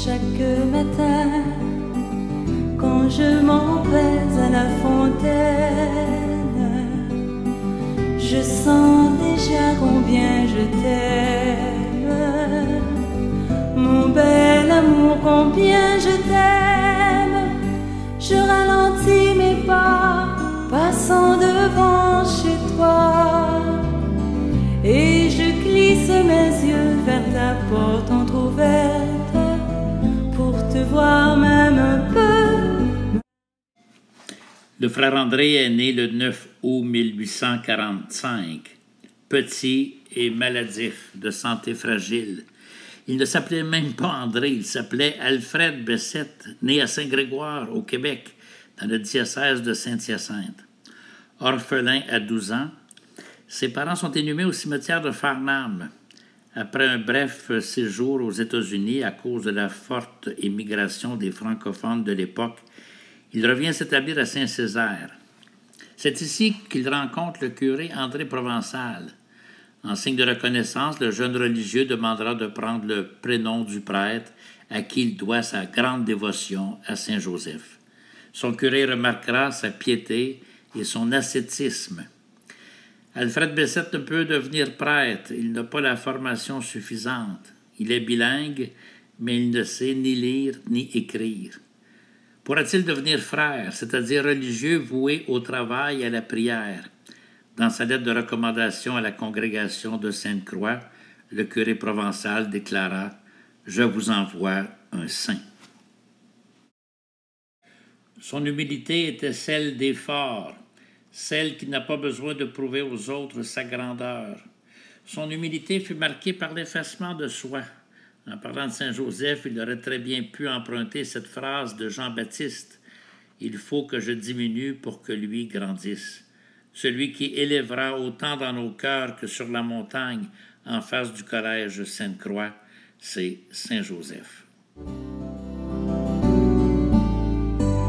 Chaque matin, quand je m'en vais à la fontaine, je sens déjà combien je t'aime. Mon bel amour, combien je t'aime. Je ralentis mes pas, passant devant chez toi, et je glisse mes yeux vers ta porte entrouverte pour te voir même un peu. Le frère André est né le 9 août 1845, petit et maladif, de santé fragile. Il ne s'appelait même pas André, il s'appelait Alfred Bessette, né à Saint-Grégoire, au Québec, dans le diocèse de Saint-Hyacinthe. Orphelin à 12 ans, ses parents sont inhumés au cimetière de Farnham. Après un bref séjour aux États-Unis à cause de la forte émigration des francophones de l'époque, il revient s'établir à Saint-Césaire. C'est ici qu'il rencontre le curé André Provençal. En signe de reconnaissance, le jeune religieux demandera de prendre le prénom du prêtre à qui il doit sa grande dévotion à Saint-Joseph. Son curé remarquera sa piété et son ascétisme. Alfred Bessette ne peut devenir prêtre, il n'a pas la formation suffisante. Il est bilingue, mais il ne sait ni lire ni écrire. Pourra-t-il devenir frère, c'est-à-dire religieux voué au travail et à la prière? Dans sa lettre de recommandation à la congrégation de Sainte-Croix, le curé provençal déclara « Je vous envoie un saint ». Son humilité était celle des forts, celle qui n'a pas besoin de prouver aux autres sa grandeur. Son humilité fut marquée par l'effacement de soi. En parlant de Saint-Joseph, il aurait très bien pu emprunter cette phrase de Jean-Baptiste « Il faut que je diminue pour que lui grandisse ». Celui qui élèvera autant dans nos cœurs que sur la montagne en face du collège Sainte-Croix, c'est Saint-Joseph.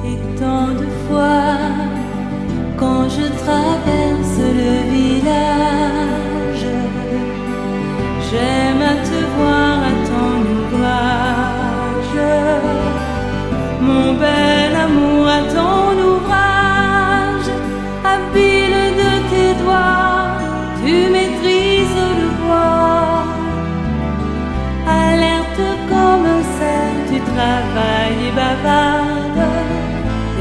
Et tant de fois, quand je traverse le village, j'aime à te voir à ton ouvrage, mon bel amour à ton ouvrage, habile de tes doigts, tu maîtrises le bois, alerte comme un cerf, tu travailles et bavardes,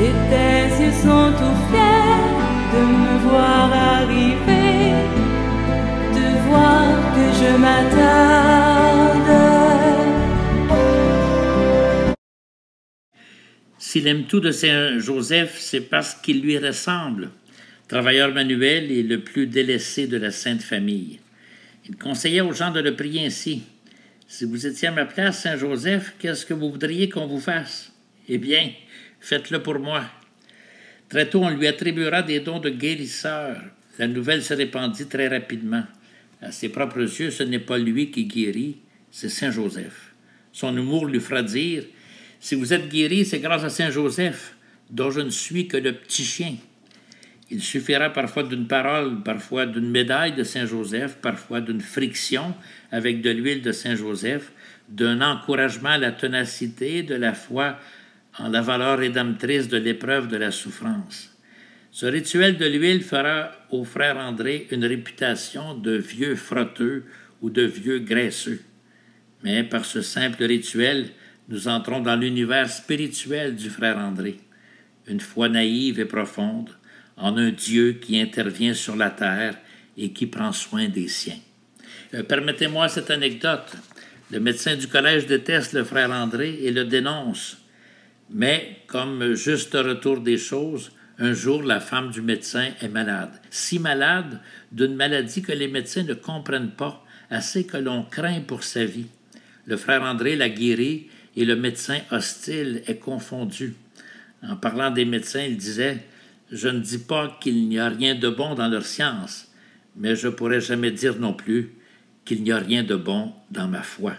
et tes yeux sont tout fiers de me voir arriver, de voir que je m'attarde. S'il aime tout de Saint-Joseph, c'est parce qu'il lui ressemble. Travailleur manuel et le plus délaissé de la Sainte Famille. Il conseillait aux gens de le prier ainsi. « Si vous étiez à ma place, Saint-Joseph, qu'est-ce que vous voudriez qu'on vous fasse? Eh bien, faites-le pour moi. » Très tôt, on lui attribuera des dons de guérisseur. La nouvelle se répandit très rapidement. À ses propres yeux, ce n'est pas lui qui guérit, c'est Saint-Joseph. Son humour lui fera dire « Si vous êtes guéri, c'est grâce à Saint-Joseph, dont je ne suis que le petit chien. » Il suffira parfois d'une parole, parfois d'une médaille de Saint-Joseph, parfois d'une friction avec de l'huile de Saint-Joseph, d'un encouragement à la ténacité, de la foi en la valeur rédemptrice de l'épreuve de la souffrance. Ce rituel de l'huile fera au frère André une réputation de vieux frotteux ou de vieux graisseux. Mais par ce simple rituel, nous entrons dans l'univers spirituel du frère André. Une foi naïve et profonde, en un Dieu qui intervient sur la terre et qui prend soin des siens. Permettez-moi cette anecdote. Le médecin du collège déteste le frère André et le dénonce. Mais, comme juste retour des choses, un jour, la femme du médecin est malade. Si malade d'une maladie que les médecins ne comprennent pas, assez que l'on craint pour sa vie. Le frère André la guérit et le médecin hostile est confondu. En parlant des médecins, il disait « Je ne dis pas qu'il n'y a rien de bon dans leur science, mais je ne pourrais jamais dire non plus qu'il n'y a rien de bon dans ma foi. »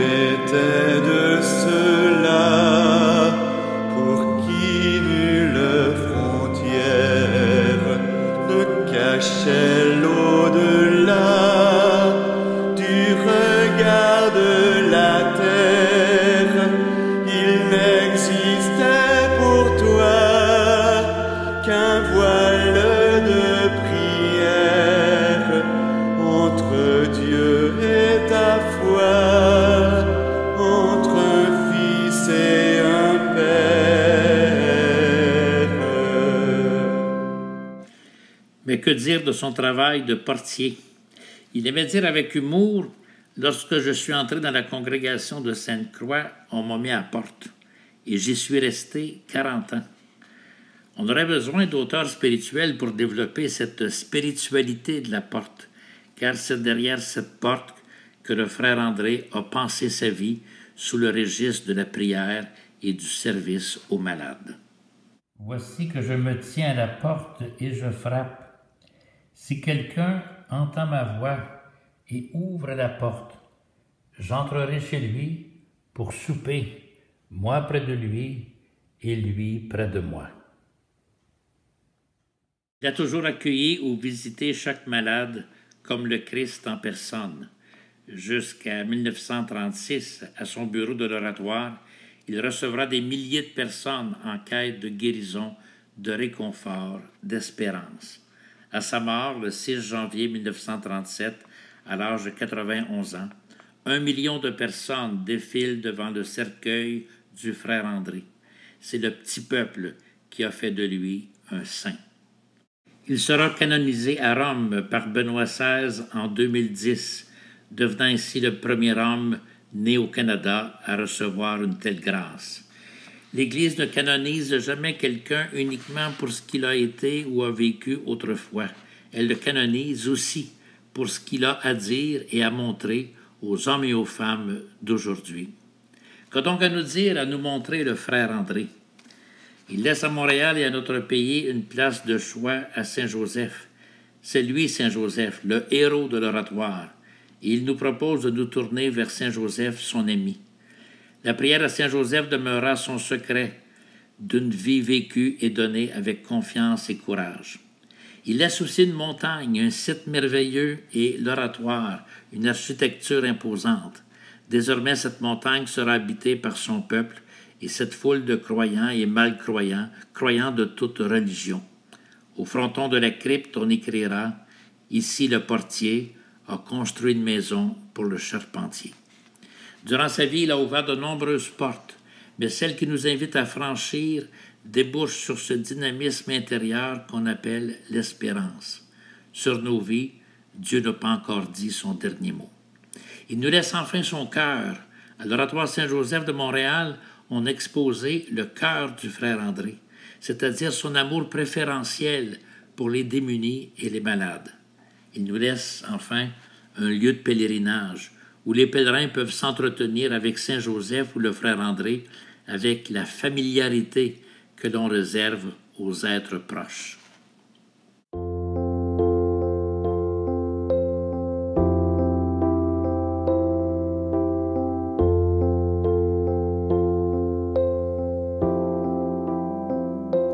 Était de ceux-là pour qui nulle frontière ne cachait Mais que dire de son travail de portier? Il aimait dire avec humour: « Lorsque je suis entré dans la congrégation de Sainte-Croix, on m'a mis à la porte, et j'y suis resté 40 ans. » On aurait besoin d'auteurs spirituels pour développer cette spiritualité de la porte, car c'est derrière cette porte que le frère André a pensé sa vie sous le registre de la prière et du service aux malades. Voici que je me tiens à la porte et je frappe. Si quelqu'un entend ma voix et ouvre la porte, j'entrerai chez lui pour souper, moi près de lui et lui près de moi. Il a toujours accueilli ou visité chaque malade comme le Christ en personne. Jusqu'à 1936, à son bureau de l'Oratoire, il recevra des milliers de personnes en quête de guérison, de réconfort, d'espérance. À sa mort, le 6 janvier 1937, à l'âge de 91 ans, 1 million de personnes défilent devant le cercueil du frère André. C'est le petit peuple qui a fait de lui un saint. Il sera canonisé à Rome par Benoît XVI en 2010, devenant ainsi le premier homme né au Canada à recevoir une telle grâce. L'Église ne canonise jamais quelqu'un uniquement pour ce qu'il a été ou a vécu autrefois. Elle le canonise aussi pour ce qu'il a à dire et à montrer aux hommes et aux femmes d'aujourd'hui. Qu'a donc à nous dire, à nous montrer le frère André? Il laisse à Montréal et à notre pays une place de choix à Saint-Joseph. C'est lui, Saint-Joseph, le héros de l'Oratoire. Et il nous propose de nous tourner vers Saint-Joseph, son ami. La prière à Saint-Joseph demeurera son secret d'une vie vécue et donnée avec confiance et courage. Il laisse aussi une montagne, un site merveilleux et l'Oratoire, une architecture imposante. Désormais, cette montagne sera habitée par son peuple et cette foule de croyants et malcroyants, croyants de toute religion. Au fronton de la crypte, on écrira « Ici le portier a construit une maison pour le charpentier ». Durant sa vie, il a ouvert de nombreuses portes, mais celle qui nous invite à franchir débouche sur ce dynamisme intérieur qu'on appelle l'espérance. Sur nos vies, Dieu n'a pas encore dit son dernier mot. Il nous laisse enfin son cœur. À l'Oratoire Saint-Joseph de Montréal, on a exposé le cœur du frère André, c'est-à-dire son amour préférentiel pour les démunis et les malades. Il nous laisse enfin un lieu de pèlerinage où les pèlerins peuvent s'entretenir avec Saint-Joseph ou le frère André avec la familiarité que l'on réserve aux êtres proches.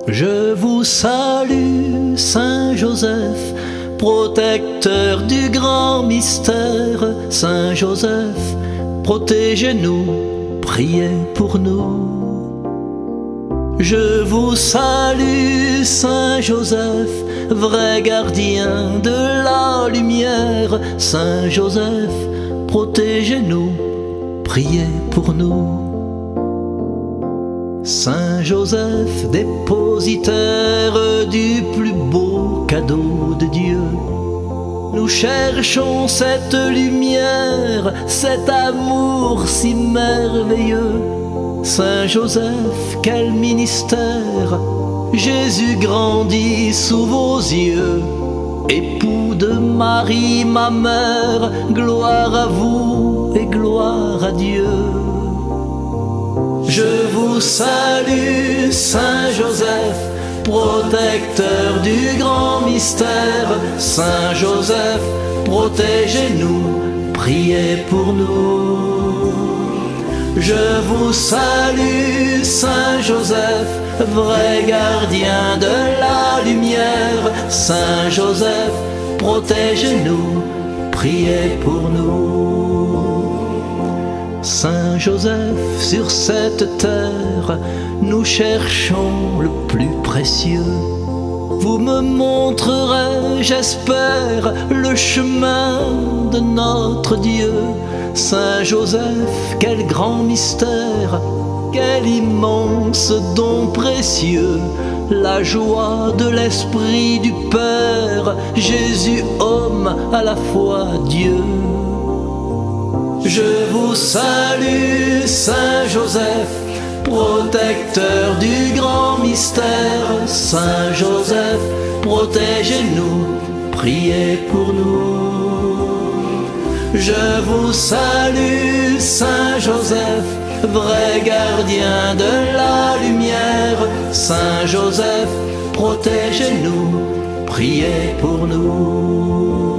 Je vous salue, Saint Joseph, protecteur du grand mystère. Saint Joseph, protégez-nous, priez pour nous. Je vous salue, Saint Joseph, vrai gardien de la lumière. Saint Joseph, protégez-nous, priez pour nous. Saint Joseph, dépositaire du plus beau cadeau de Dieu, nous cherchons cette lumière, cet amour si merveilleux. Saint Joseph, quel ministère, Jésus grandit sous vos yeux. Époux de Marie, ma mère, gloire à vous et gloire à Dieu. Je vous salue, Saint Joseph, protecteur du grand mystère. Saint Joseph, protégez-nous, priez pour nous. Je vous salue, Saint Joseph, vrai gardien de la lumière. Saint Joseph, protégez-nous, priez pour nous. Saint Joseph, sur cette terre, nous cherchons le plus précieux. Vous me montrerez, j'espère, le chemin de notre Dieu. Saint Joseph, quel grand mystère, quel immense don précieux, la joie de l'Esprit du Père Jésus homme, à la fois Dieu. Je vous salue, Saint Joseph, protecteur du grand mystère. Saint Joseph, protégez-nous, priez pour nous. Je vous salue, Saint Joseph, vrai gardien de la lumière. Saint Joseph, protégez-nous, priez pour nous.